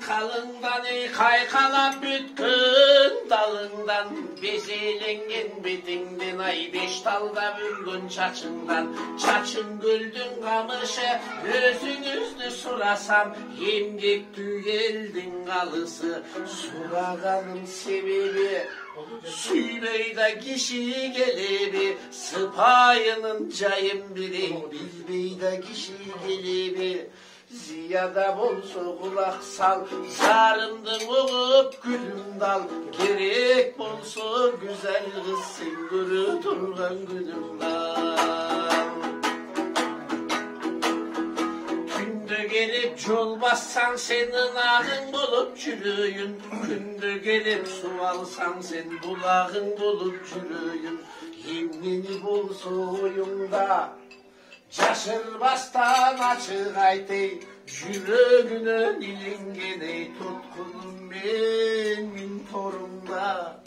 Kalından kaykalap bütkün dalından bezelengen betinden ay beş dalda bürgün çaçın güldün kamışı özünüzді surasam emgek tügeldin kalısı surağanın sebebi süybeyda kişi gelebi sıpayının cayın birin bilbeyda kişi gelebi ziyada bolsa kulak sal zarımdın oğup gülüm dal gerek bolsa güzel kız sen görü turgan gülüm dal günde gelip yol bassan senin ağın bulup çürüyün günde gelip su alsan sen bulağın bulup çürüyün yemini bolsa oyunda Caşırbastan açık aytey, yüreğine ilingene tutkunum benim torumda.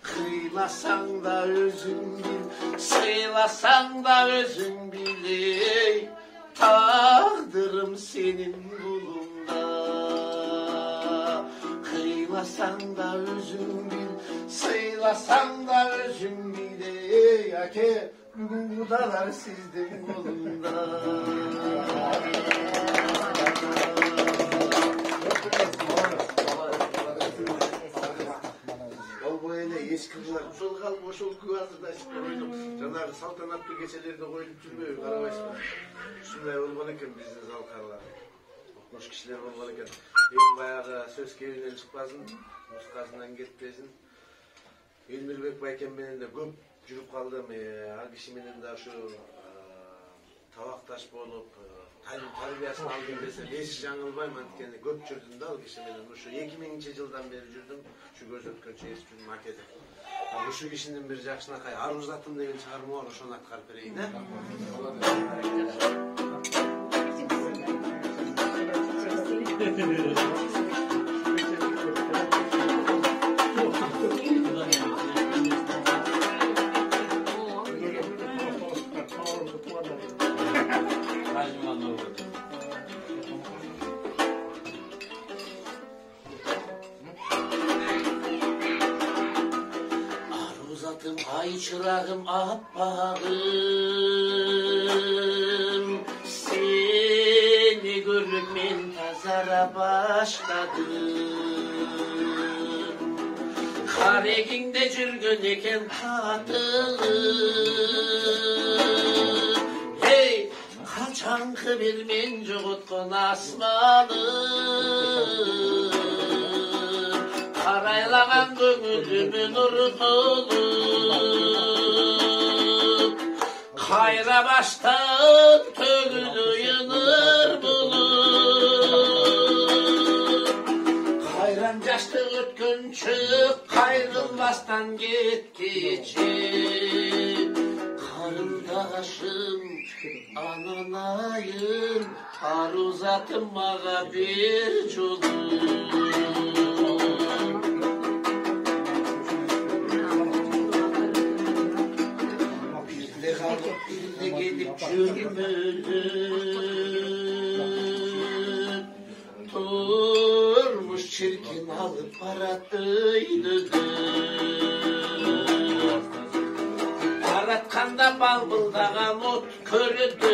Kıylasan da özün bil, sıylasan da özün bil, tağdırım senin bulunda. Kıylasan da özün bil, sıylasan da özün bil, yake bugün budalar sizden kolunda. Ol böyle eski kızlar uşul kal boşul kuvazda koydum. Janarı saltanatlı geçelerde koyup жүрбөй карабайсызбы? Ушундай болгон экен биздин залкарлар. Окмуш кишилер болгон экен. Эң баягы сөз кебинен чыкпасын, мускасынан кетпесин. Элмирбек байкем менен де көп жүрүп калдым. Ал киши менен да ушу табакташ болуп, талим тарбиясын алдым десем, эч жаңылбайм, анткени көп жүрдүм да ал киши менен. Ушу 2000-жылдан бери жүрдүм. Ушу көз өткөнчө эч жүрдүм Македе. Ушу кишинин бир жакшынакай Арузатым деген чыгарма бар, ошону аткарып берейин, Aruzatım ay çırağım appağım seni görüp men tazara başladım Kareginde жүргөн eken katılım hey kaçankı bir men jogotkon asmalım Karaylagan көңүлүмүн урутулуп Кайра баштан төгүлүйүнөр булуп Кайран жаштык өткөнчү кайрылбастан кеткечи Карындашым, ананайым Арузатым мага бер жолу Birine gelip çürümölüm Durmuş çirkin alıp aratıydım Aratkanda balbıldagan ot körüdüm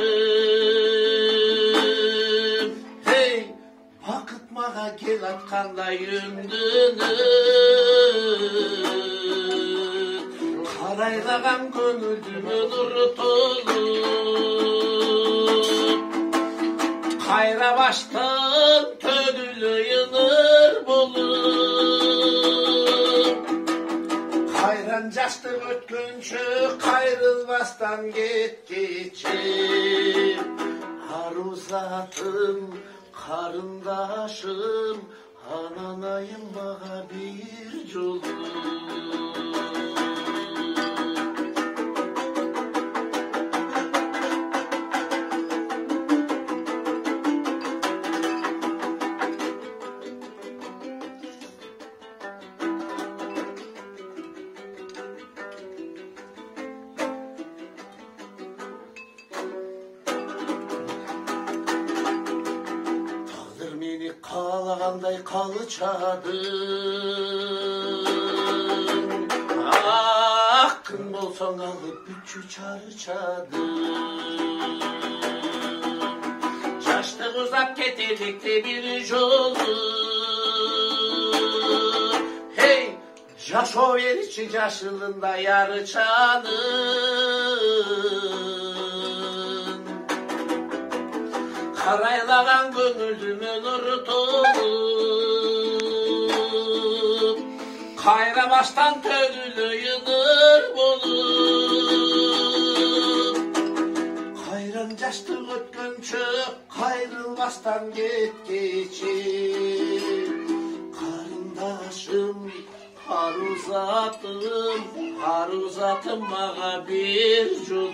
Hey, vakıt mağa gel atkanda yümdünüm Karaylagan көңүлүмүн урутулуp Кайра баштан төгүлүйүнөр болуп Кайран жаштык өткөнчү кайрылбастан кеткечи Арузатым, карындашым Ананайым мага бир жолу Kayrılağanday kalıçadın Hakkın bolsan alıp üçü çarıçadın Yaştık uzap getirdik de bir yolu Hey! Yaş o yer için yaşılında yarıçanın Karaylagan gönüldüme nur dolup Kayra baştan tönülü yıdır bulup Kayran yaştı ötkünçü kayrılmazdan git geçip Karındaşım har uzatım bana bir culum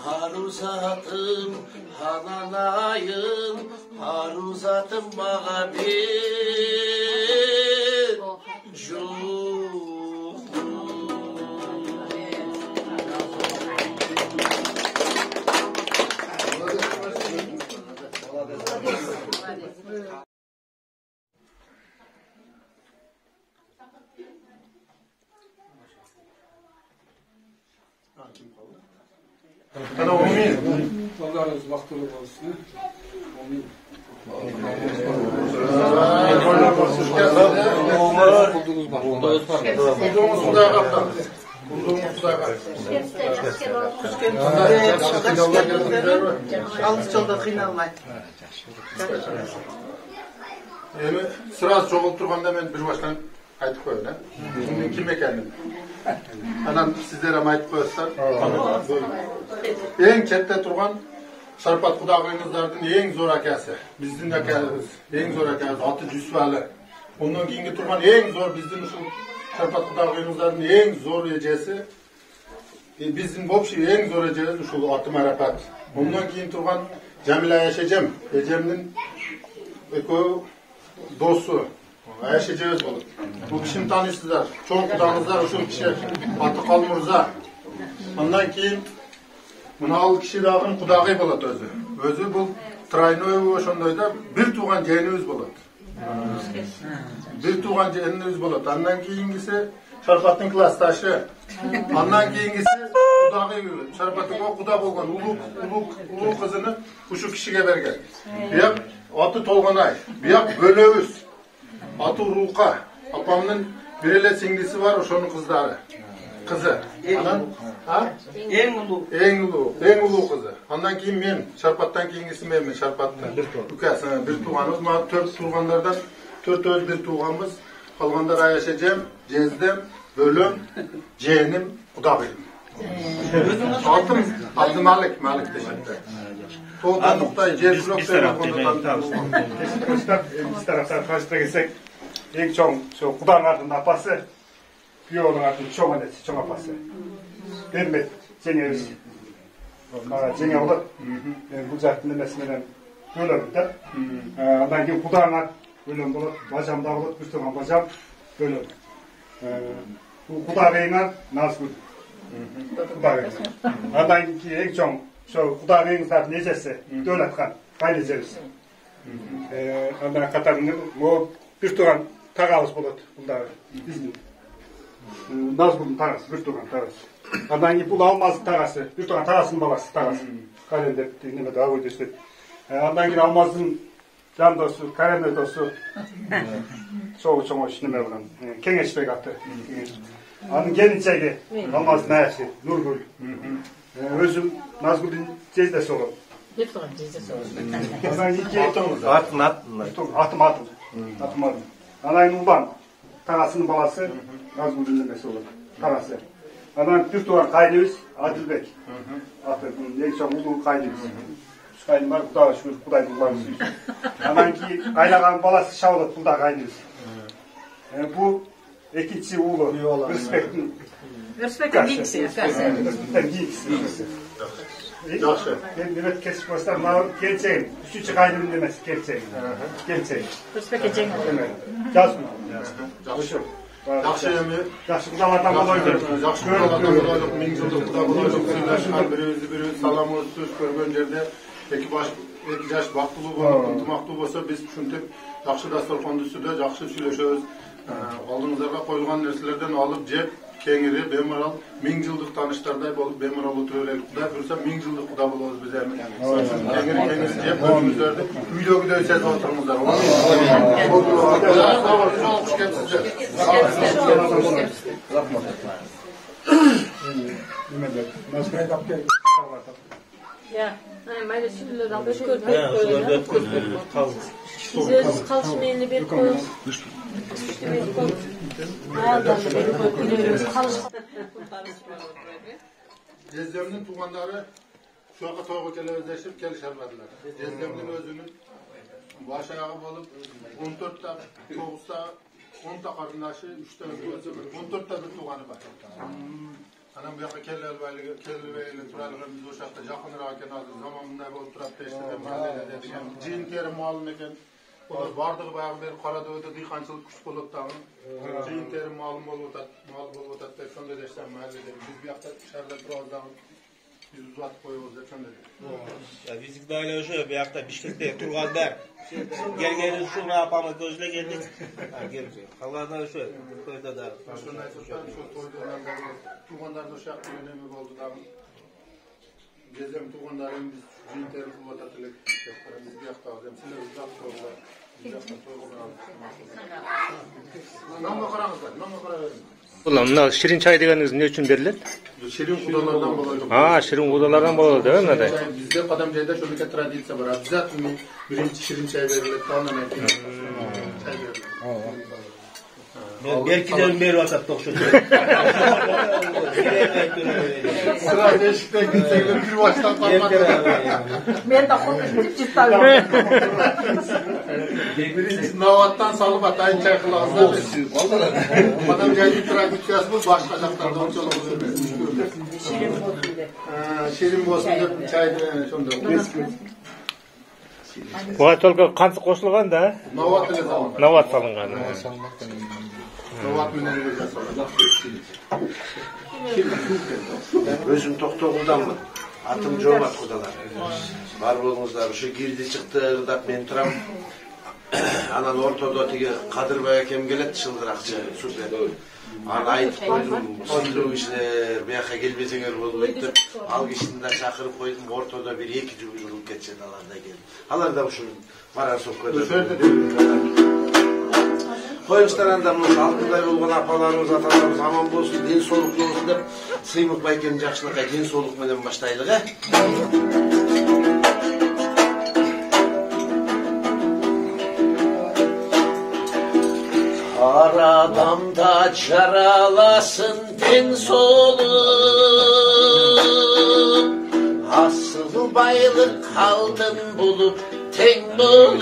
Har uzatım hananayım har uzatım bana bir culum Ana omin. Allah razı olsun. Omin. Alыс жолда қиналмайды. Эми сразу чогулуп турганда мен бир баштан айтып коеюн, Мен ким экенин. Анан сиздер эми айтып коесуздар. Эң четте турган Шарпат кудагыйыңыздардын эң зор акасы. Биздин акабыз, эң зор акабыз аты Жүсүп. Ondan kийинки турган эң зор биздин ушул Шарпат кудагыйыңыздардын эң зор эжеси биздин общий эң зор эжебиз ушул аты Марапат. Ondan кийин турган Жамила Эжем, эжемдин экөө досу Айша эжебиз болот. Бул кишини тааныйсыздар. Чоң кудаңыздар ушул киши аты Калмурза. Андан кийин мына ал киши дагы кудагый болот өзү. Өзү бул тройной ошондойда бир тууган жээнибиз болот. Бир тууган жээнибиз болот. Андан кийингиси Шарпаттын классташы. Андан кийингиси кудагый Шарпаттын куда болгон улуу кызыны ушу кишиге берген. Бияк аты Толгонай. Бияк бөлөбүз. Аты Рука. Апамдын бир эле сиңдиси бар, ошонун кыздары. Кызы. Анан Эң улуу кызы. Андан кийин мен, Шарпаттан кийингиси мен Шарпаттын үкөсү, бир тууганыбыз, мага 4 туугандардан 4 бир тууганбыз. Калгандар Айша эжем, Жездем, Бөлөм, жээним, кудагыйым. Атым Малик дешекте. Толгондукта жер блокта Biz taraftan karşıda gelsek, en çok kudanın ardının apası, bir oğlun ardının çok annesi, çok apası. Vermet, Cengiz. Cengiz olur. Bu zaten mesela böyle olur. Ondan ki kudanlar böyle olur. Bacam da olur, bir tane bacam böyle olur. Bu kudağıyla Nazgül. Kudağıyla. Ondan ki en çok kudağıyla zaten necesi, Dövletkan, kaynayacağız. Ondan katarını, o bir tuğan tağalız bulut bunlar bizim. Nazgül'ün tağası, bir tuğan tağası. Ondan ki bu Almaz'ın tağası, bir tuğan tağasının babası tağası. Kalender dinleme daha ödesi. Ondan ki Almaz'ın can dostu, Kalender dostu. Çoğu işinime olan. Kengeçbek attı. Onun gelinçeği, Almaz'ın ayası, Nurgül. Özüm Nazgül'ün cezdesi olur. Atım. Anayın ulan, tağasının balası Nazgül'ün demesi olur. Tağası. Anan bir tuğan kaynıyız, Adilbek. Atın, en çok ulu kaynıyız. Şu kaynı var, kudağı şükür, kudayın ulanısı. Anan ki kaynağın balası Şavlat, kudağı kaynıyız. Bu ikinci ulu, Rıspek'in. Rıspek'in giyiksi. Yaxşı. Ben evet kesip başlar, geleceğim. Üçüncü kaynımın demesi, geleceğim. Rıspek'e cenk olur. Yazma. Yaxşı emi. Yaxşı kudalardan kolay görür. Yaxşı kudalardan kolay görür. Min жылдық kuda kolay görür. Birimiz salamı söz görgön jerde eki baş эки жаш бактылуу болуп, ынтымактуу болсо, биз ушинтип жакшы дасторкондун үстүндө жакшы сүйлөшөбүз. Алдыңыздарга коюлган нерселерден алып жеп, кеңири беморал 1000 жылдык тааныштардай болуп беморал отура берели. Кудай буйруса 1000 жылдык куда болобуз биз эми. Кеңири жеп, өзүңүздөрдү үйдөгүдөй сезип отуруңуздар. Ya, mayda sütüleri alıp ötközüp koyuyorlar. Siz kalışmayını bir koyun. Üstüne bir koyun. Ayağından da bir koyup gidiyoruz. Jezdemdin tugandары şuaqa toyga kelebizleşip kelişerlediler. Jezdemdin özünün baş ayağı bolup 14'ta, 9'ta, 10'ta qarındaşı, 3'te 14'ta bir tuganı var. Anam bu yoqqa kelibeyli turalığın biz o şaqta jaqınıraaq eken azır zaman bunday bolup turaptı işte ben mahallede dedim. Jin teri muallim eken. Olar bardığı bayağı beri Karadağ'da dıyqançılık kuch bolup tağın. Jin teri muallim bolup otat dep şonda deşsem mahallede. Biz bu yoqta şarda turabız biz uzatıp koyuyoruz dep şonda dep. Ya bizdeki de öyle şu bir hafta Bişkek'te turganlar. Gelgeniz şunu yapamaz gözle geldik. Ha geldi. Kalanlar şu köyde de. Şunday so'zlar shu to'ydan tug'anlarni o'sha yoqda önemi bo'ldi da. Gezem tug'anlarim biz jinter quvvatatilik deb qaraymiz bu yoqda ham sizlar uzoq to'ylar. Bu yoqda to'ylar. Nonga qarangizlar, nonga qaravering. Ulan mına şirin çay deganiz ne için verilir? Şirin qudalardan bo'ladi. Ha, şirin qudalardan bo'ladi, değil mi mınada? Bizde Qadamjoyda shunaqa traditsiya bor. Обязательно birinchi shirin çay beriladi, ondan keyin çay beriladi. Belki de beri atıp tokşu. Sıra değişikten gitseyler bir baştan kalmadı. Men de konuşup çıktılar. Navattan salıp atayın çay kılavuzlar. Qadamjoyning traditsiyasi bu başka jaklarda onçalıq bo'lmaydi. Şirin bo'lsin deb çayni shunday. Buga только qansı qo'shilgan da? Navat ile zaman. Navat salıngan. Navat bilen jasaladi. Özüm Toktoguldanmın. Atım Jobat kudalar. Var bolуңуздар, uşu girdi çıktı ırdap men turam. Anan ortada tigi Kadırбай akem gelet çıldırakçı süper. Ana aytıp koydum, süylü kişiler, bu yoqqa kelbesеңер болбойт деп, ал кишини да чакырып койдum, ортодо bir 2 жыл кетчет алар да келди. Алар да ушул барар соккода. Koyuңуздар анда мына алтындай болгон апаларыбыз, аталарыбыз аман болсун, ден соолуктуу болсун деп, Сыймык байкем жакшылыкка ден соолук менен баштайлык, Har adam da çaralasın den soluk, asıl baylık kaldın bulup ten bulup.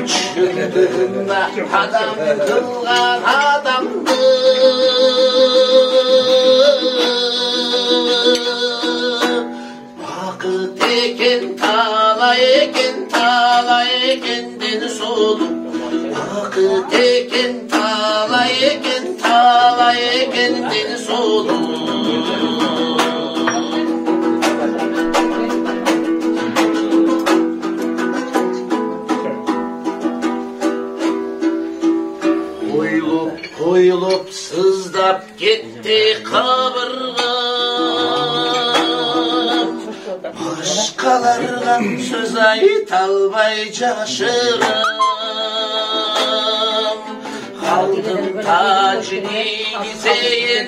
Çıktığında adam kılgan adamdı, vakıt eken tala eken den soluk. Vakıt eken tala eken den soluk. Koyulup sızdap gitti kabırgam, başkalarına söz aytalbay caşırım. Kaldım tacını gizeyin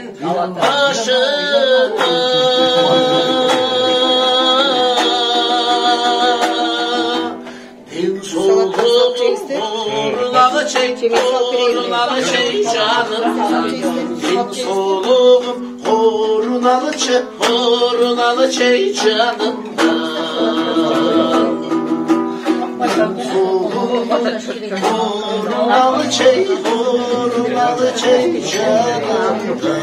başıma, din soluğum uğruna çek canım. Din soluğum uğruna çek canımdan. Uğruna çek canımdan.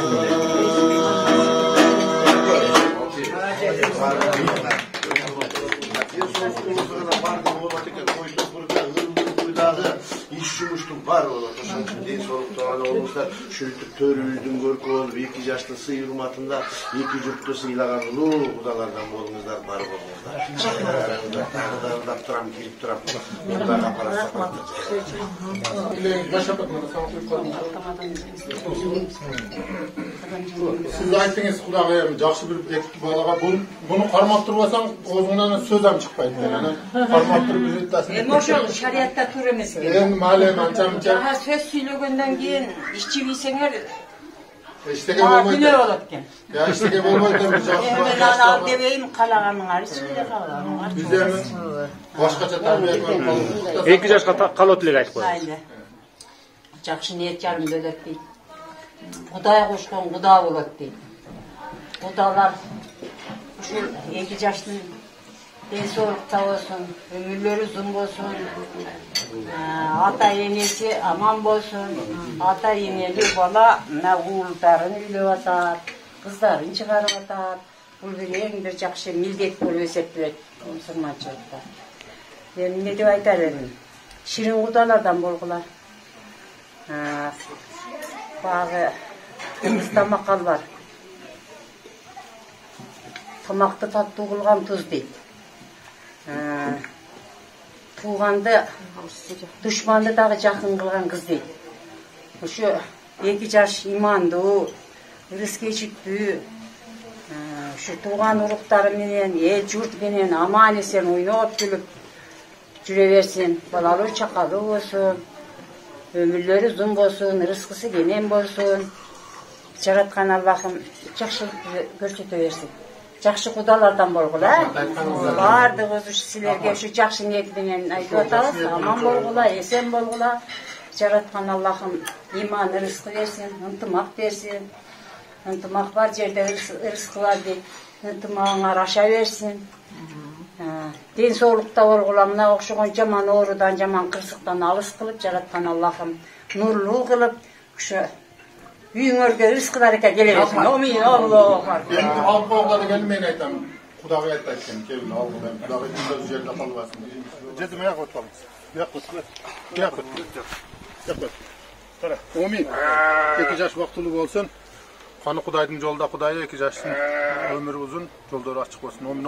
İş yumuştum, бар болот. Ошон үчүн ден соолукту олуңуздар ушинтип төрүбүздүн көркү болуп 2 жаштын сый урматында 2 журтту сыйлаган улуу кудалардан болуңуздар, бар болуңуздар. Дагы турам, кирип турам. Мурдага апарасыздар. Siz aytdingiz Xudoyim, yaxshi bir bolaga buni qarmab turmasang, o'zingdan so'z ham chiqmaydi. Ya'ni qarmab turib o'zitdasin. Endi o'sha shariatda tur emas. Endi mayli, ancha-muncha Daha söz söylөгөндөн кийин ичип ийсеңер ishtega bo'lmaydi. Güne bo'ladi ekan. Ya ishtega bo'lmaydi, biz yaxshi Men ana debeyim qalaganingar ichida qalaganlar. Biz ham boshqacha tarbiya ko'rib qoldik. 2 yoshga qalotlik aytib qo'ydi. Mayli. Жақсы ниет жарымды өтөт дейт. Құдай қошқан құда болады дейт. Құдалар ушул 2 жаштын денсаулыкта болсун, өмүрлөрү узун болсун, ата энеси аман болсун, ата энелүү бала мына уулдарын үйлөп атат, кыздарын чыгарып атат. Бул бир эң бир жакшы милдет болуп эсептелет мусулманчылыкта. Эмне деп айтар элим? Ширин кудалардан болгула. Bagı ıstamakal var. Tamakta tatlı kılgan tuz değil. Tuğandı, düşmandı dağı жақын kılgan kız değil. Şu 2 yaş imandı, rızk geçiktü. Şu tuğan urukları menen, jurt menen aman esen oynop gülüp jüre versin. Balalı çakalı olsun. Ömürleri uzun bolsun, rızkısı genen bolsun. Жараткан Аллахым жакшылык көрсөтө берсин. Жакшы кудаlardan болгула. Бардыгыбыз силерге ушу жакшы ниет менен айтып атабыз. Аман болгула, эсен болгула. Жараткан Аллахым иман, рызкы берсин, ынтымак берсин. Ынтымак бар жерде рызкы бар дейт. Ынтымагыңар аша берсин. Ден соолукта болгула, мына окшогон жаман оорудан, жаман кырсыктан алыс кылып, жараткан Аллахым нурлуу кылып, ушу үйүңөргө рызкыларга келе берсин. Амин. Аллаху акбар. Endi alып qo'yinglar degan men aytaman. Xudoga aytayotgan, kelin alg'in. Xudoga bir yerda qolmasin. Jedim yo'q o'tamiz. Yo'q o'tib. Yo'q o'tib. Qara. Amin. 2 yosh vaqtli bo'lsin. Qani Xudoyning yo'lida Xudoy 2 yoshsin. Ömrü uzun, yo'llari ochiq bo'lsin. Amin.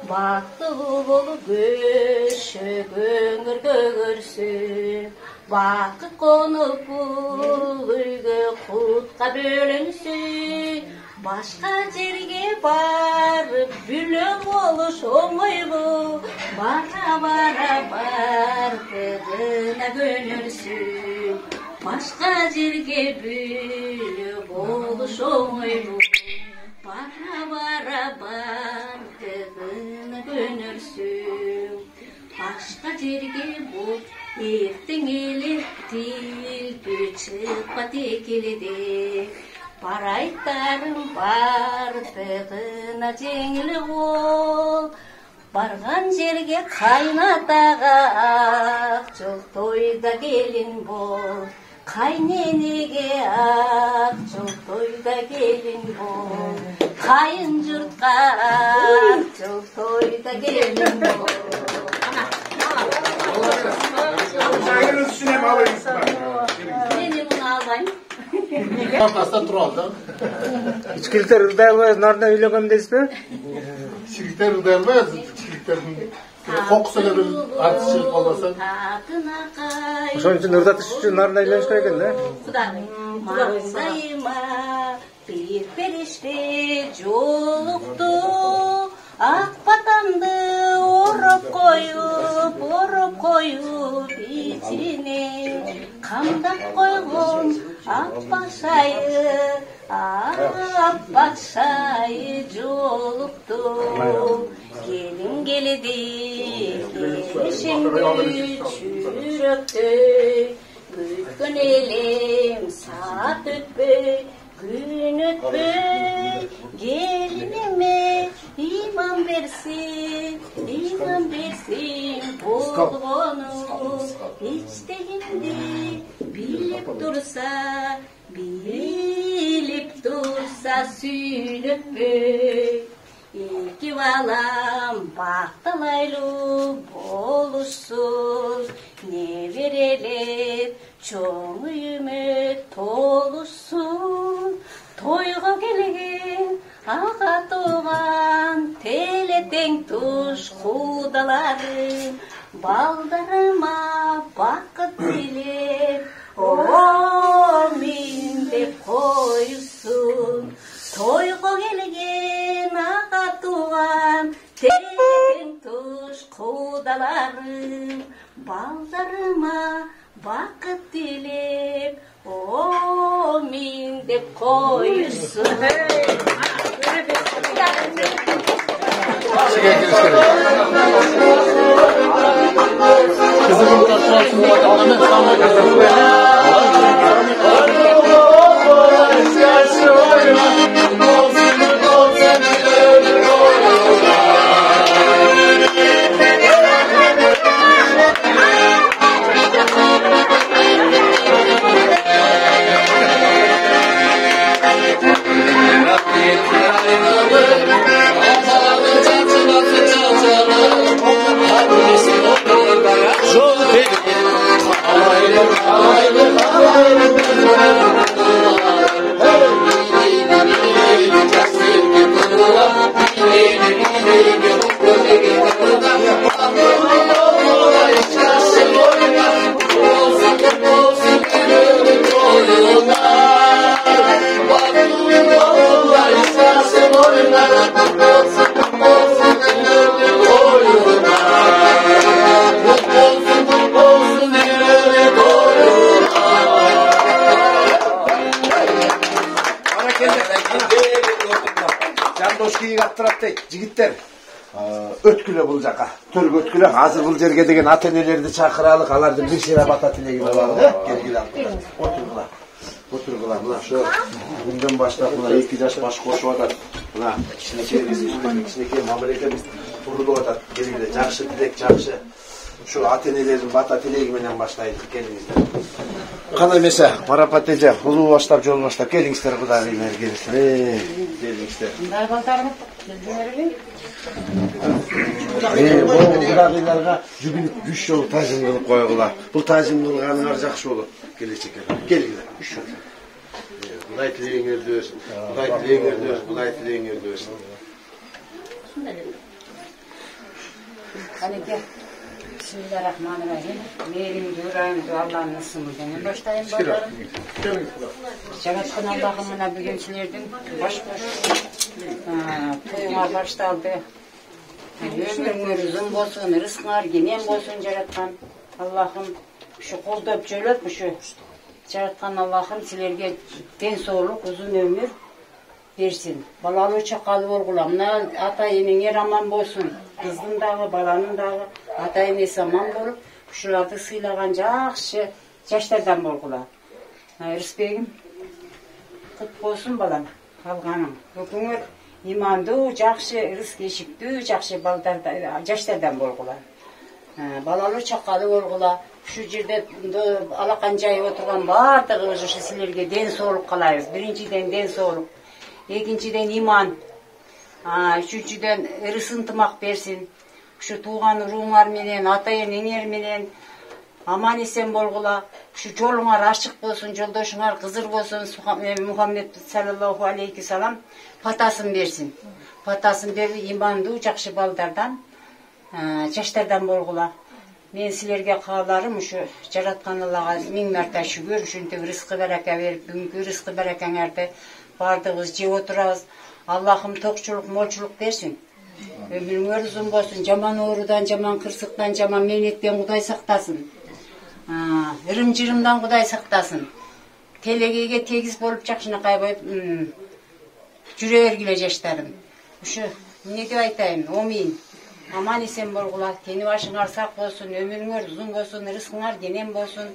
Бактылуу болуп көшөгөңөргө көрсүн, бакыт конуп бул үйгө кутка бөлүнсүн. Башка жерге барып бүлө болуш оңойбу, бара бардыгына көнөлсүн. Башка жерге бүлө болуш оңойбу, бара бардыгына көнөлсүн. Башка жерге бул эртең эле тилби чыкпат экеледе. Барайттарым бардыгына жеңил бол, барган жерге кайнатага ак жол тойда келин бол. Кайненеге ак жол тойда келин бол, кайын журтка ак жол тойда келин бол. Мени муну албайм. Kafasda turaldı. Içkilikler ırdaylmaz, narına öylөгөн дейсизби? Çilikler ıdalmaz. Çiliklerin kokusuyla bir artışçılık olursa. Ошон үчүн ырдатыш үчүн нарына үйлөнүш керек экен да. Маңдайыма бир периште жолукту, ак батамды ороп коюп ичине камдап койгон аппак шайы жолукту. Келин келеди келишиңди чүрөктөй, бүткөн элем саат өтпөй, күн өтпөй. Келиниме иман берсин болгону, эчтегенди билип турса сүйнөппөй. İki balam baktılıylı boluşsun, ne vereler çoğu ümit doluşsun. Toyga gelgen ağa doğan teleten tuş kudalarım, baldarıma bakıt dilip o min dep koysun. Toyga gelgen ağa doğan teleten tuş kudalarım, baldarıma bakıt dilip o min dep koysun. Kızımın karşısında bakalım. Жигиттер өткүлө бул жака. Төргө өткүлө. Азыр бул жерге деген ата-энелерди чакыралык, аларды бир шера бата тилеги болалы да. Келгиле. Отургула. Отургула. Мына ошо күндөн баштап мына 2 жаш баш кошуп атат. Мына кичинекей мамлекет турулуп атат. Келгиле. Жакшы тилек, жакшы. Ошо ата-энелердин бата тилеги менен баштайлык. Келиңиздер. Кандай эмесе, Марапат эже, улуу баштап, жол баштап келиңиздер, Кудай келиңиздер. Келиңиздер. Мындай балдарым келдиңерби? Кудайларга жүгүнүп 3 жолу тажим кылып койгула. Бул тажим кылганыңар жакшы болот келечекке. Келгиле. 3 жол. Кудай тилегиңерди берсин. Кудай тилегиңерди берсин. Кудай тилегиңерди берсин. Канеке. Bismillahirrahmanirrahim. Meyrim yüreğimdi Allah'ın ısımı. Başlayayım bakalım. Жараткан Allah'ım mına bugünçilerden baş toyuna başladı. Ömürüңөр uzun bolsun, rızkыңар кенен болsun жараткан Allah'ım. Şu koldup jölöp şu жараткан Allah'ım силерге ден соолук, uzun ömür versin. Balalı çakalı olgula. Mına ata enеңер aman bolsun. Kыздың дағы, баланың дағы ата-энеси аман болуп, ушуларды сыйлаган жакшы жаштардан болгула. Рысбегим, кут болсун балам, алганың. Өкүңөр имандуу, жакшы, рызк эшиктүү, жакшы жаштардан болгула. Балалуу чакалы болгула. Ушу жерде алакан жайып отурган баардыгы ушу силерге ден соолук каалайбыз. Биринчиден ден соолук, экинчиден иман, үчүнчүдөн ырыс ынтымак берсин. Şu tuğan uruğunlar menen, ata-enеңер менен аман есен болгула. Şu жолуңар ашык болсун, жолдошуңар кызыр болсун. Muhammed sallallahu aleyhi salam патасын берсин. Патасын берип имандуу, жакшы балдардан, жаштардан болгула. Мен силерге кааларым ушу жараткан Аллага 1000 марта шүгүр, ушинтип рызкы барака берип, бүгүнкү рызкы баракаңарды бардыгыбыз жеп отурабыз. Аллахым токчулук, молчулук берсин. Ömrüңөр uzun болсун, жаман оорудан, жаман кырсыктан, жаман мээнеттен Кудай сактасын. Ырым-жырымдан Кудай сактасын. Телегеге тегиз болуп жакшынакай болуп жүрө бергиле жаштарым. Ушу эмне деп айтайын? Омин. Аман есен болгула, тени башыңар сак болсун, ömrüңөр uzun болсун, рызкыңар кенен болсун.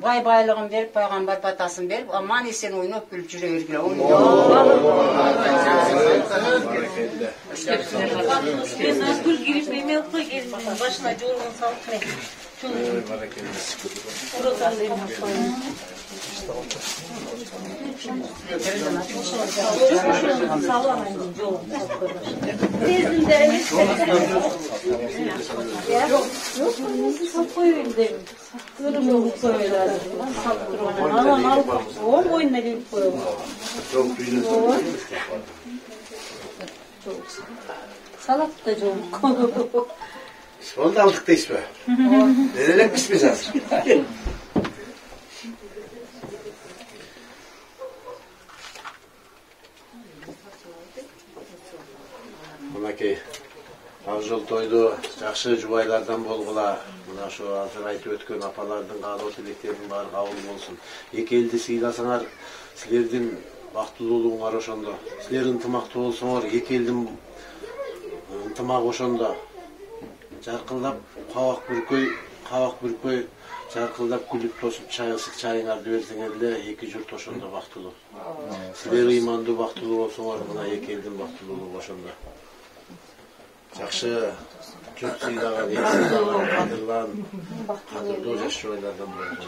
Бай байлыгын берип, пайгамбар батасын берип, аман есен ойноп күлүп жүрө бергиле. Gül girip memel koy gelin başına jorgun salkın. Çok. Burası Salat da çok. Onu da aldık da ismi. Nereler ismi hazır. Bunaki Akjol toydu жақсы жұбайлардан болғыла. Мына şu азыр айтып өткен апалардың қалау тілектерінің бары қабыл болсын. Екі елді сыйласаңар, сілердің бақтылуулуңар ошондо. Силер ынтымақты болсоңор, екі елдің ынтымақ ошондо. Жарқылдап, қабақ бүркөй, жарқылдап күліп тосып ысык чайыңарды берсеңерде, екі жұрт ошондо бактылуу. Силер ыймандуу бактылуу болсоңор, мына екі елдің бактылуулугу ошондо. Жақсы жұрт сыйлаған, ел сыйлаған, қадырлуу жаш жұбайлардан болду.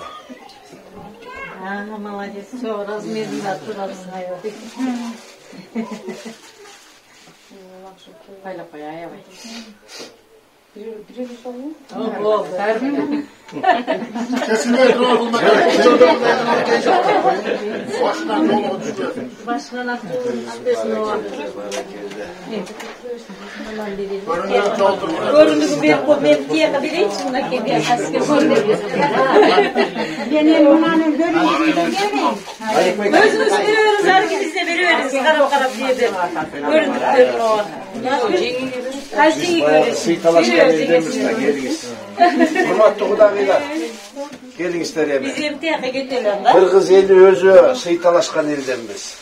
Молодец, все, размеренно тұрасың айбай. Пайлап қой, аябай. Kesinlikle olmak. Başından yolu düşüyorsun. Başkan atıyorsun o an. Göründüğü bir diye bir içinde ki bir asker benim onanın gözümüz veriyoruz, herkese veriyoruz. Kara diye de göründükleri o an. Her şeyi görüyoruz. Hurmatlı Kudagıylar, gelingizler hemen. Bizim teyze getirler. Kırgız eli özü sıytalaşkan eldenmiz.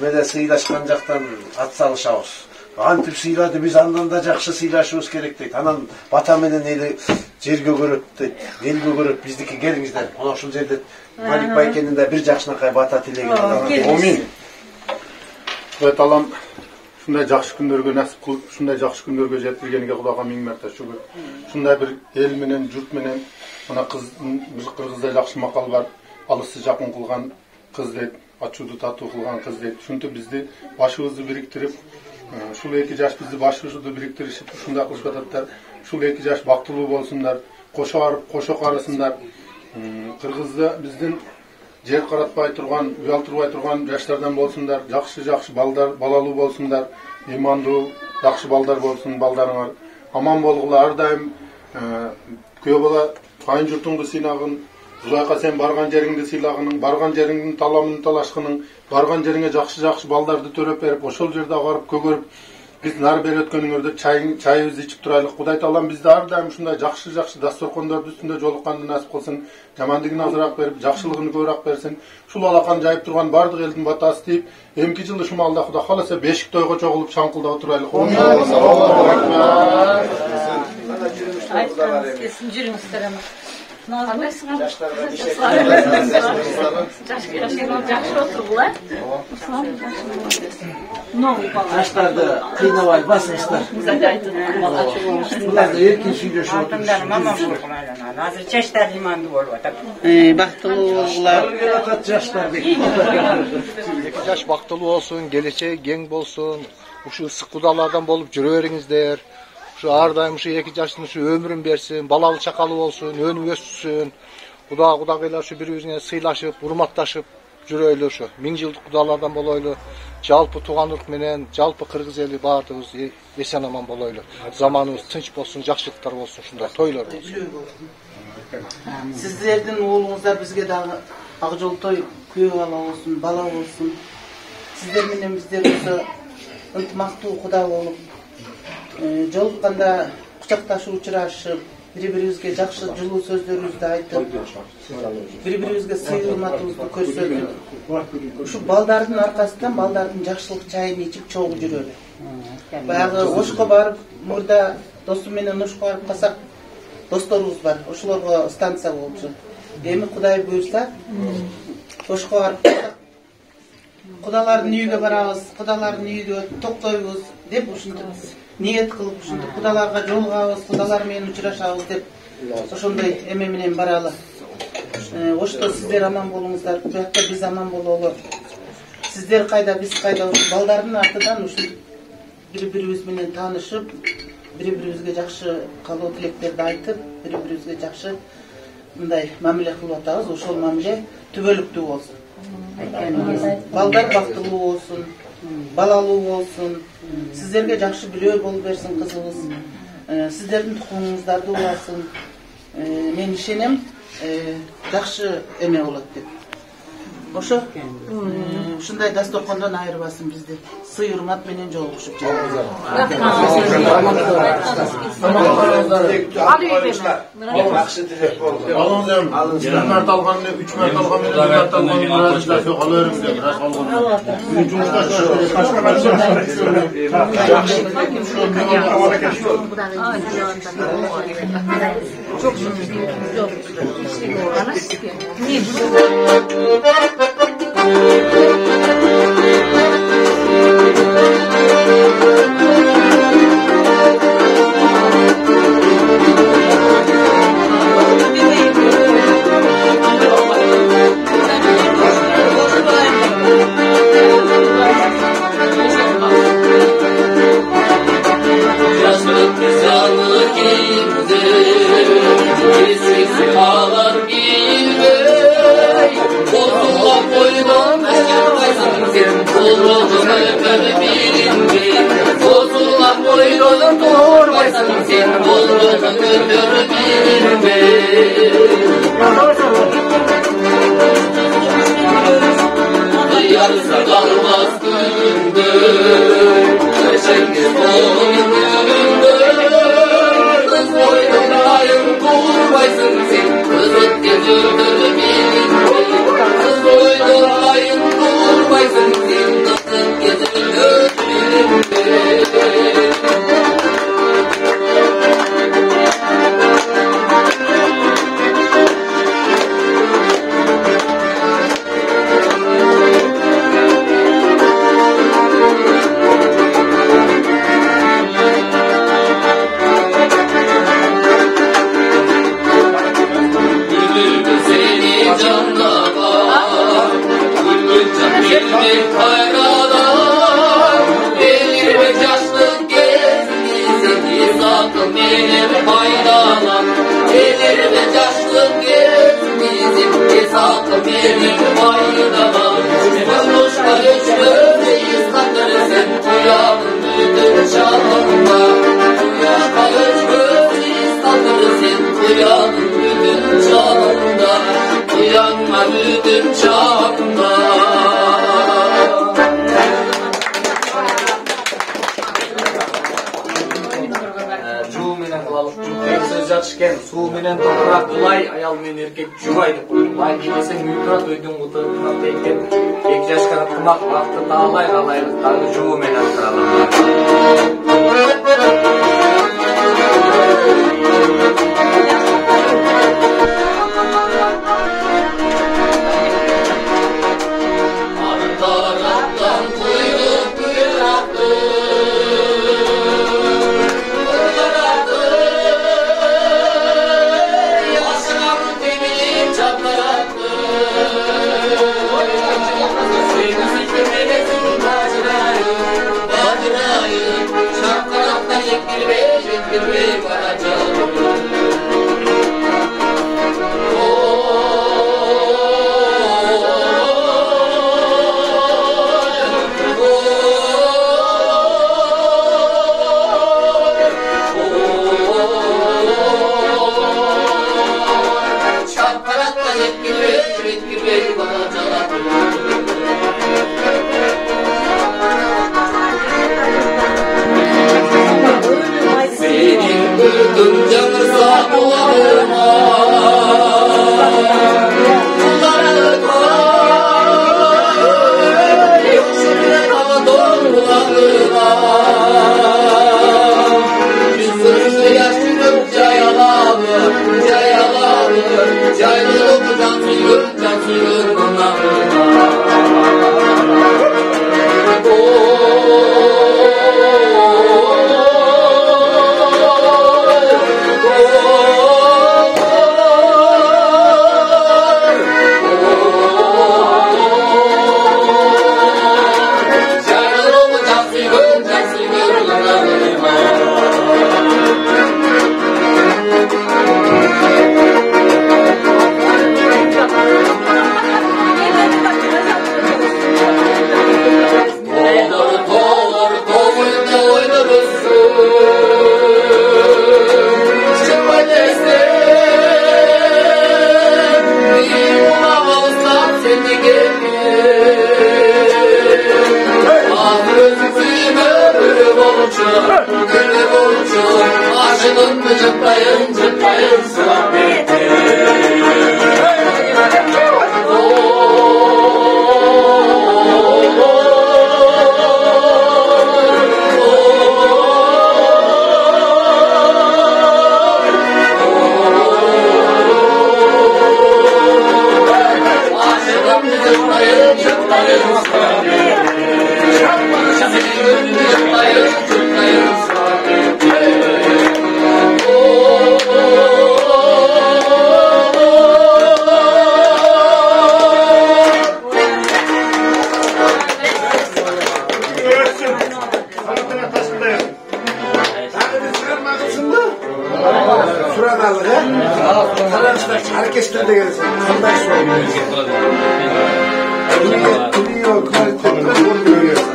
Ve sıylaşkan jaktan at salışabız. Antip sıyladı, biz andan da jakşı sıylaşыбыз керек дейт. Анан бата менен eli жерге көрөт дейт. Элге көрөт, биздики келиңиздер. Мына ушул жерде Малик Байкенин да бир жакшынакай бата тилеген. Амин. Evet Allah'ım şunday жақсы күндөргө насип кылып, şunday жақсы күндөргө жеткиргениге Кудайга миң марта шүгүр. Şunday bir el менен, журт менен, мына кыз, bir Кыргызда жақсы макал бар. Алысты жакын кылган кыз дейт, ачууду татуу кылган кыз дейт. Ушинтип бизди башыбызды бириктирип, ушул эки жаш бизди башыбызды бириктиришип, ушундай кылышып ататтар. Ушул эки жаш бактылуу болсундар, кошо барып, кошо карасындар. Кыргызда биздин жер каратпай турган, уялтырбай турган жаштардан болсундар, жакшы балдар, балалуу болсундар, ыймандуу, жакшы балдар болсун, балдарыңар аман болгула. Ар дайым күйөө бала кайын журтуңду сыйнагын, Зулайка сен барган жериңди сыйлагының, барган жериңдин таламын талашкының, барган жериңе жакшы балдарды төрөп берип, ошол жерде агарып көгөрүп, биз нары бери өткөнүңөрдө чайыбызды ичип турайлык. Кудай таалам бизди ар дайым ушундай жакшы дасторкондордун үстүндө жолукканды насип кылсын, жамандыгын азыраак берип, жакшылыгын көбүрөөк берсин. Ушул алакан жайып турган бардык элдин батасы тийип, эмки жылы ушул маалда Кудай кааласа бешик тойго чогулуп чаңкылдап турайлык. Жүрүңүздөр ама. Жаштарды кыйнабай басыңыздар. Буларды эркин сүйлөшүп отурушат. Азыр жаштар имандуу болуп атат. Бактылуулар атат жаштар деп. Жаш бактылуу болсун, келечеги кең болсун. Ушул ысык кудалардан болуп жүрө бериңиздер. Шу ар дайым ушу эки жаштын ушу өмүрүн берсин, балалы чакалы болсун, өнүп өссүн. Кудагыйлар ушу бири-бирибизге сыйлашып, урматташып жүрөйлү ушу. Миң жылдык кудалардан болойлу. Жалпы туугандык менен, жалпы кыргыз эли баардыгыбыз эсен аман болойлу. Заманыбыз тынч болсун, жакшылыктар болсун, ушундай тойлор болсун. Сиздердин уулуңуздар бизге дагы Акжол той күйөө бала болсун, бала болсун. Сиздер менен биздер ошо ынтымактуу куда болуп, жолукканда кучакташып учурашып, бири-бирибизге жакшы жылуу сөздөрүбүздү айтып, бири-бирибизге сыйылматыбызды көрсөтүп, ушу балдардын аркасынан балдардын жакшылык чайын ичип чогуу жүрөлү. Баягы Ошко барып, мурда досум менен Ошко барып калсак, досторубуз бар, ошолорго станция болчу. Эми Кудай буйрса, Ошко барып калсак, кудалардын үйүнө барабыз, кудалардын үйүндө токтойбуз деп ушинтип ниет кылып, ушинтип кудаларга жолугабыз, кудалар менен учурашабыз деп ошондой эме менен баралы. Oşta sizler aman bolunuzlar, bu yakta biz aman bololu. Sizler kayda, biz kayda, baldardın artıdan bir-birimiz bilen tanışıp, bir-birimizge jakşı kaloo tileklerdi aytıp, bir-birimizge jakşı mınday mamile kılıp atağız, oşol mamile tübölüktүү bolsun. Baldar baktılуу bolsun, balalуу bolsun. Sizlerge jakşı bilöö bolup bersin kızыбыз. Sizlerдин тукумуңуздарда уласын. Men işenem, jakşı eme bolat dep. Oşo, şunday dastorkondan ayırbaсын bizdi. Sый урмат менен жолугушуp жатабыз. Yaxşı dilek boldu. Alınız 2 mart alğanını, 3 mart alğanını, 4 mart alğanını birazcık yok alıyorum diye biraz alğanını. Üçüncüde Çok Su menen toprak ılay, ayal men erkek jumaydı koydum. Lay demesең үйдүрат өйдүң утуна тейкен. 2 жашка аттымак вакты таалай калайлыктарды жуу менен туралам. Senin Herkeslerde gelsin. Kandaş var. Dünya kaliteli bunu görüyorsun.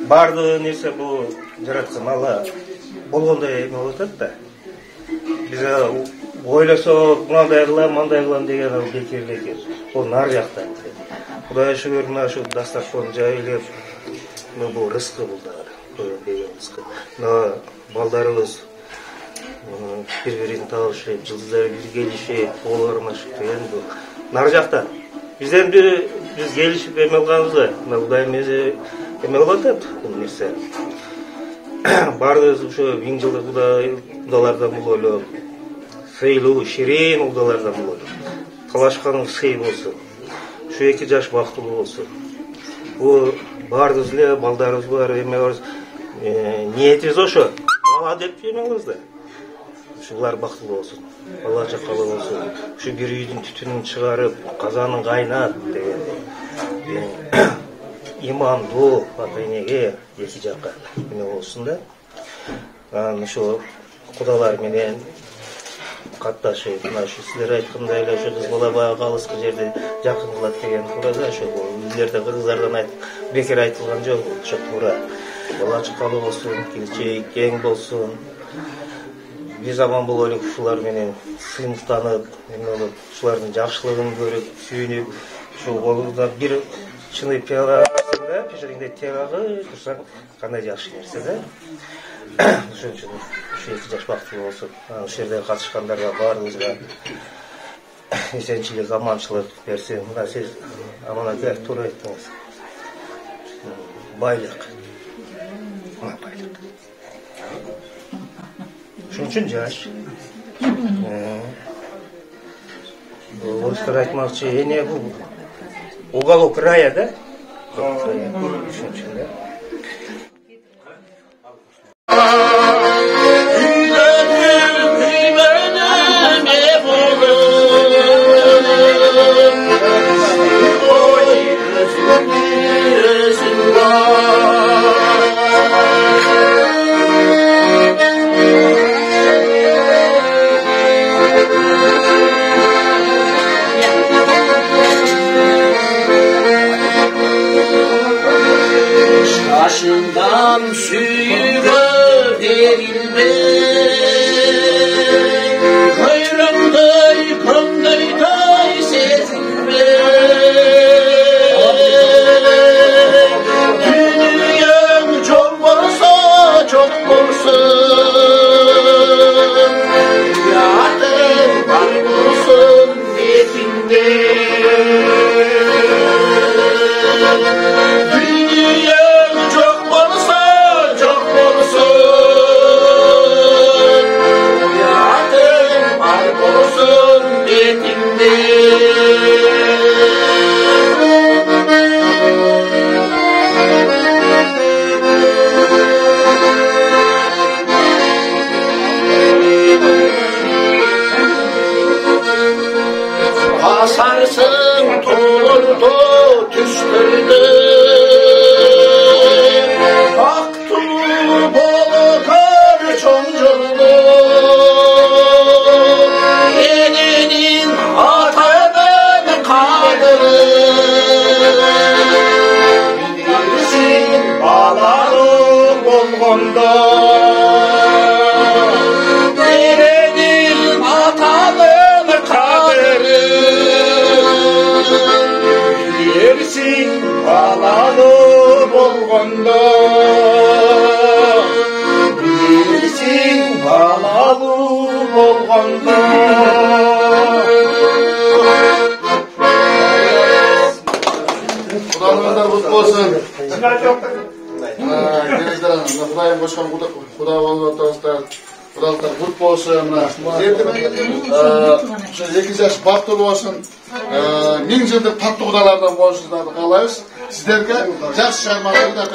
Барды нерсе бұл жаратқан Алла болғандай эме болуп атат да. Биз ойлосок, мындай кылам деген ал бекер. Ол нар жакта. Кудайга шүгүр, мына ушу дастархан жайылып, бул рызкы бул дагы, берген рызкы. Мына балдарыбыз бири-бирин табышып, жылдыздар бир келишип, оолармашып деген бул нар жакта. Биз келишип эме кылганбыз, мына Кудай мези эме кылып атат бул нерсе. Бардыбыз ушу 1000 жылдык кудалардан бололу, сыйлуу, ширин кудалардан бололу. Талашканың сый болсун. Şu 2 yaş бактылуу болсун. Bu бардыбыз эле, балдарыбыз бар, эме бар. Ниетибиз ошо. Бала деп жемеңиз да. Ушулар бактылуу болсун. Бала жаккалуу болсун. Ушу бир үйдүн түтүнүн чыгарып, казанын кайнат деген. имандуу ата-энеге эки жакка эме болсун да. Анан ошо кудалар менен катташып, мына ушу силер айткандай эле ошо кыз бала баягы алыскы жерде жакын кылат деген туура да. Ошо үйлөрдө кыргыздардан бекер айтылган жок, ошо туура. Бала чакалуу болсун, келечеги кең болсун. Биз аман бололук, ушулар менен сыймыктанып, эме болуп, ушулардын жакшылыгын көрүп, сүйүнүп, ушул колуңда бир чыны пиаласың да, пешегиңде тегагы турсаң кандай жакшы нерсе да. Ошон үчүн ушу 2 жаш бактылуу болсун. Ошол жерде катышкандарга баарыбызга эсенчилик, аманчылык берсин. Мына сиз Аман ака туура айттыңыз. Байлык. Байлык. Ошон үчүн жаш. Орыстар айтмакчы, эне бул уголок рая, да? Ошон үчүн да. Başından sürü verilmez. Hayranday, kandayday sezinmez. Dünyam çok varsa çok olsun. Yardım var olsun hepinde. Basarsın tordu tüstürdü. Aktı balıklar çoncurdu. Elinin atanın kadını. Bilirsin balalı olganda. Elinin atanın kadını. Bilirsin balalı olganda. Bilirsin balalı olganda. Kudalığınızlar kutlu olsun. Kudayım koşkan kuda olmataslar. Kudalıklar kutlu olsun. Şu 2 yaş baktılı olsun. 1000 yıllık tatlı kudalardan konuşuzlardı kalayız. Sizlerge yaş şarmanları da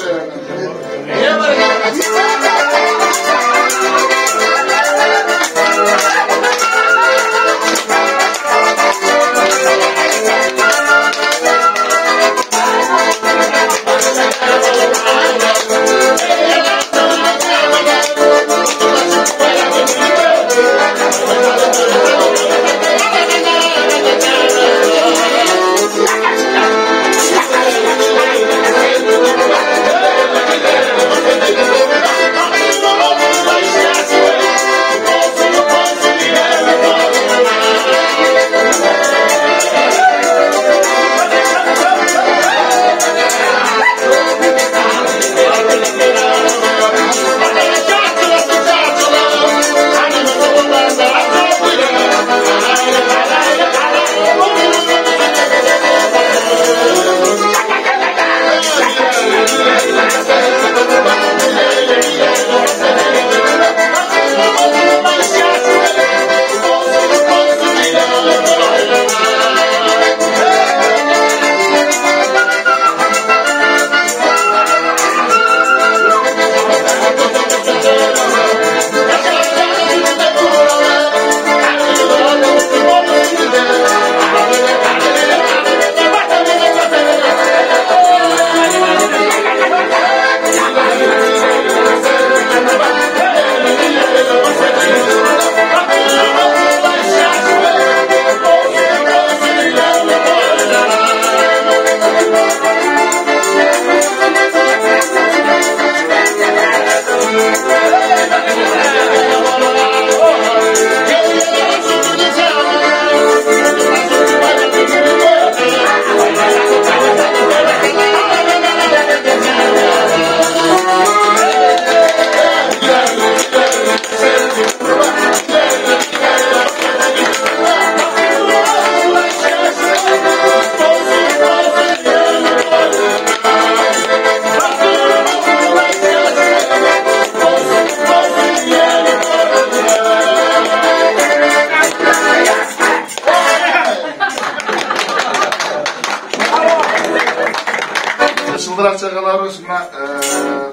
Çıldırak çakalarımız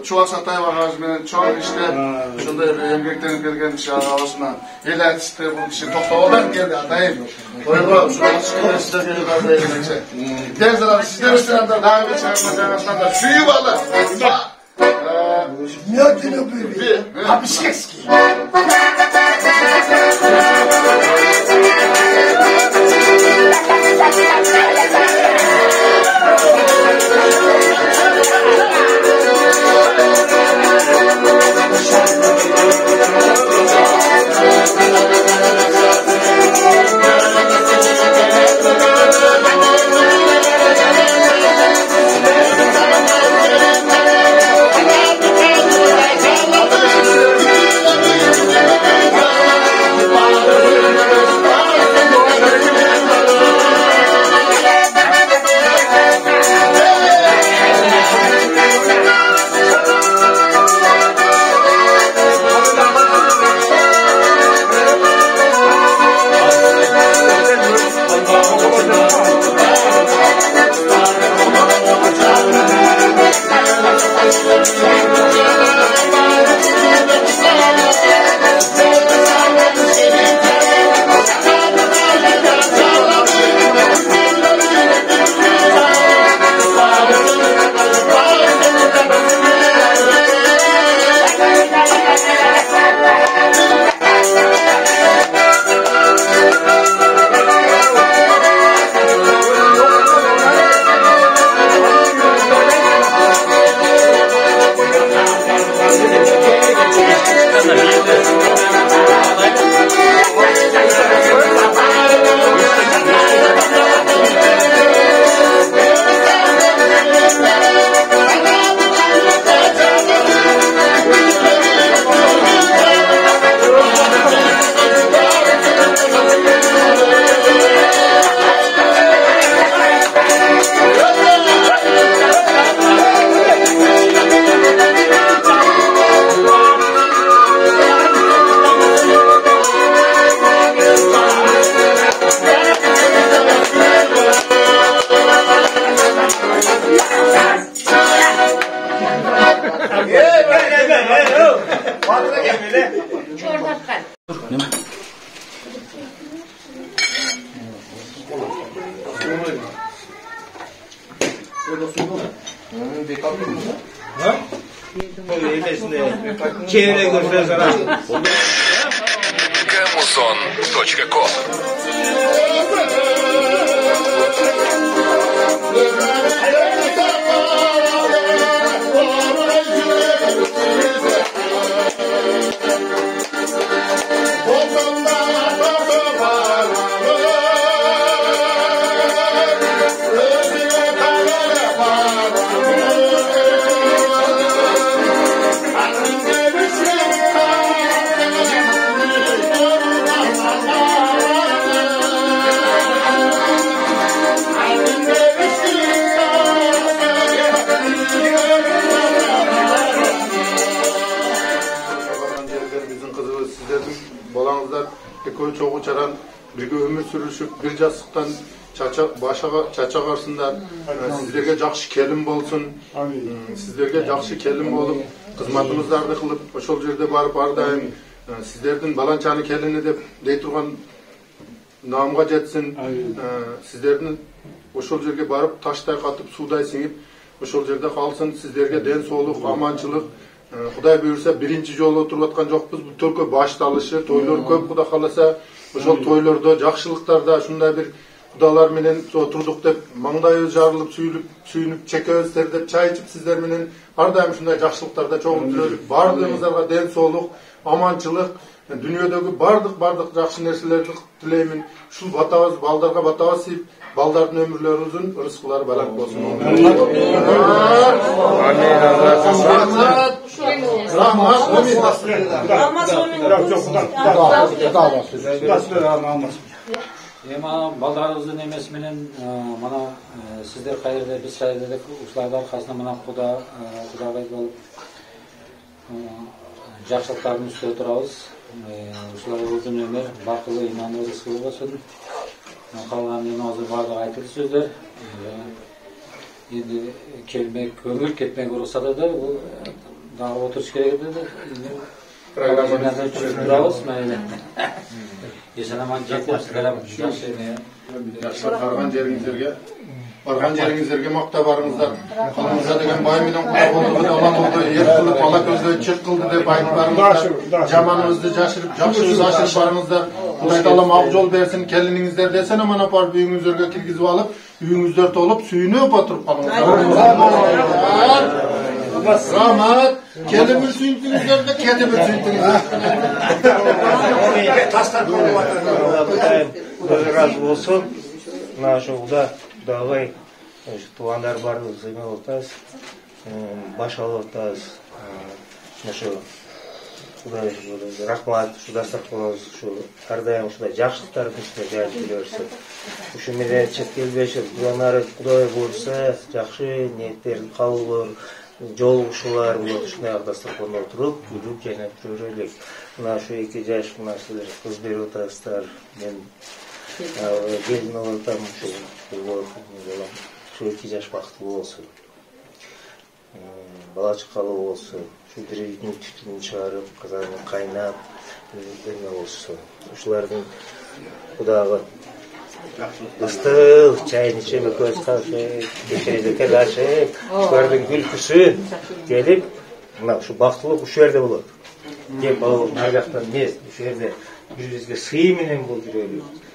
Çuvaş Atay bagajı çoğun işte şunday emgekten gelgen kişi arasından el etişte bu kişi toktavadan geldi Atay'ım. Oyla şuna çıkıyor size gelip Atay'ım. Derzalar sizler üstünden de daha bir çağırmasından da suyu bağlı. Ne diyor böyle? Hapişkeski. Gamuzon.com çoğu çaran birge ömür sürüşüp bir jasıktan çaça qarsınlar. Sizlerge жақсы келin bolsun. Sizlerge жақсы келin bolup kızmatımızlardı kılıp oşol jerde barıp ardayım sizlerden balançanı kelini dep dey turgan namga jetsin. Sizlerden oşol жерге barıp taşтай katıp suday singip oşol jerde kalsın. Sizlerge den soğuluk, amançılık Xuday buyursa birinci jolu oturup atkan jokpuz. Bu türkü baştalışı, toylar köp Xuda kalasa oşol toylarda, жақшылыктарда şunday bir Xudalar menen oturduk dep mаңдайыбыз жарылып сүйүнүп чекебиз тердеп чай ичип sizler menen ар дайым ушундай жақшылыктарда чогуу жүрөлүк. Бардыгыңыздарга ден соолук, аманчылык, дүйнөдөгү бардык жакшы нерселерди тилеймин. Ушул батабыз, балдарга батабыз сыйып, балдардын өмүрлөрү узун, рызкылары барак болсун. Ема балдарыбыздын эмеси менен мана сиздер кайерде биз кайерде ушулардын аркасында мына Кудагай болуп жакшылыктардын үстүндө турабыз. Ушуларга узун өмүр, бактылуу, ыймандуу рызкы болсун. Калган эми азыр баардыгы айтылды сөздөр. енді келмек, көңіл кетмек ұрықса да бұл дағы отырыш керек еді де. Программада жүрдірамыз, мәйді. Есен аман жетеміз, қарап, барған жеріңіздерге мақта барыңыздар. Қалыңызда деген бай менен құда болды, ала болды, ер қылып, ала көзді чек қылды деп айтып барыңыздар. Жаманыңызды жашырып, жақсыңызды ашырып барыңыздар. Құдай Тағалам ақ жол берсін, келініңіздер десен аман апарып үйіңіздерге кіргізіп алып, үйіңіздер толып, сүйініп отырып қалыңыздар. Rahmat, kelibir suyuntingizler de ketibir suyuntingizler. Razı olsun. Нашылда давай туғандар барлық зыйма отас, баш алотас, нашу Құдай рахмат, шудастар қолыңыз, әрдайым шудай жақшылықтардың ішінде жайып жүрерсі. Үшу менен четкелбеші, Құдай болса, жақшы ниеттерін қалылыр, жол ұшылар, ұшынай ағдастыр қолына отырып, жүріп және жүрелік. Нашу 2 жаш, сіздер қыз беру отастар, мен gelin olaraktan şu 2 yaş baktı olsun. Bala çıkalı olsun. Şu direkin tütünü çağırıp, kazanını kaynap, ne olsun. Şuların kudağı ıstık, çayın içimi göz kalşı, geçirecek açık. Şuların gülküsü gelip, şu baktılık şu yerde bulur. Gelip alıp, nargaktan ne, şu yerde yüzüzge sıyımenen bulduruyor.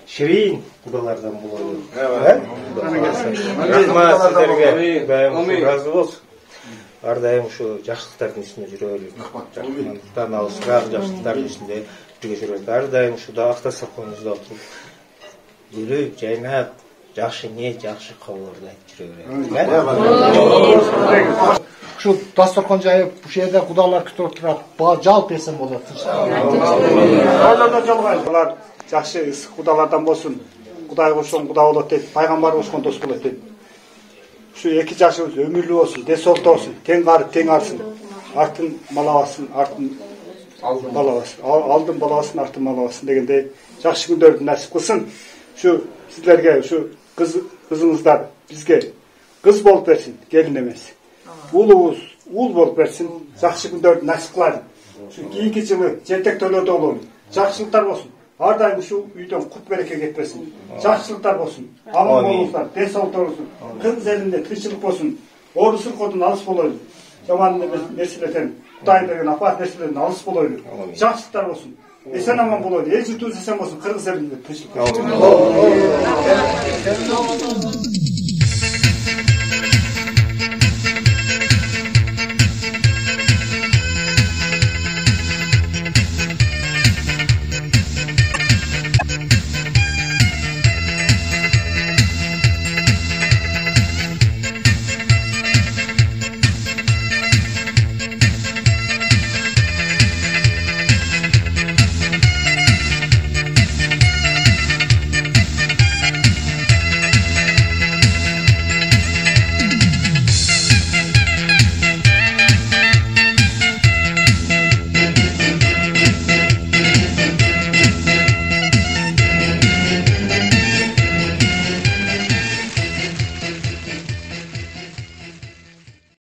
Şirin kudalardan bulalım. Evet. Rahmat sizlerge. Daim razı olsun. Ardayım şu жақсылықтардың üstünde жүрелік. Жақсылықтан алысырақ жақсылықтардың üstünde бірге жүрелік. Ардайым шуда ақтаса қоныңызда отырып, жүріп, жайнап, жақсы не, жақсы қауларды айтып жүрелік. Şu dasturxon jayып, bu yerda Xudolar kutib turib, jalp etsin bo'ladi. Alloh jolg'ay. Жақсы құдалардан болсын, Құдай қошын құда болады дейді, пайғамбар қошын дос болады дейді. Şu 2 жашымыз өмірлі болсын, денсаулықта болсын, тең қарып, тең арсын, артын малавасын, артын балавасын, алдын балавасын, артын малавасын дегенде жақсы күндерді нәсіп қылсын. Şu сіздерге, şu қызыңыздар бізге қыз болып берсін, келін емес. Ұлыңыз ұл болып берсін, жақсы күндерді нәсіп қылады. Şu кейінгі жылы жентек төледі олың, жақсылықтар болсын. Ардайым şu үйден құт береке кетпесін. Жақсылықтар болсын. Аман болыңыздар, денсаулықтар болсын. Қыз елінде тыныштық болсын. Орысы қодын алыс болойды. Жаман нәрселерден, Құдай берген апат нәрселерден алыс болойды. Жақсылықтар болсын. Есен аман болойды. Ел жұртымыз есен болсын. Қырғыз елінде тыныштық болсын.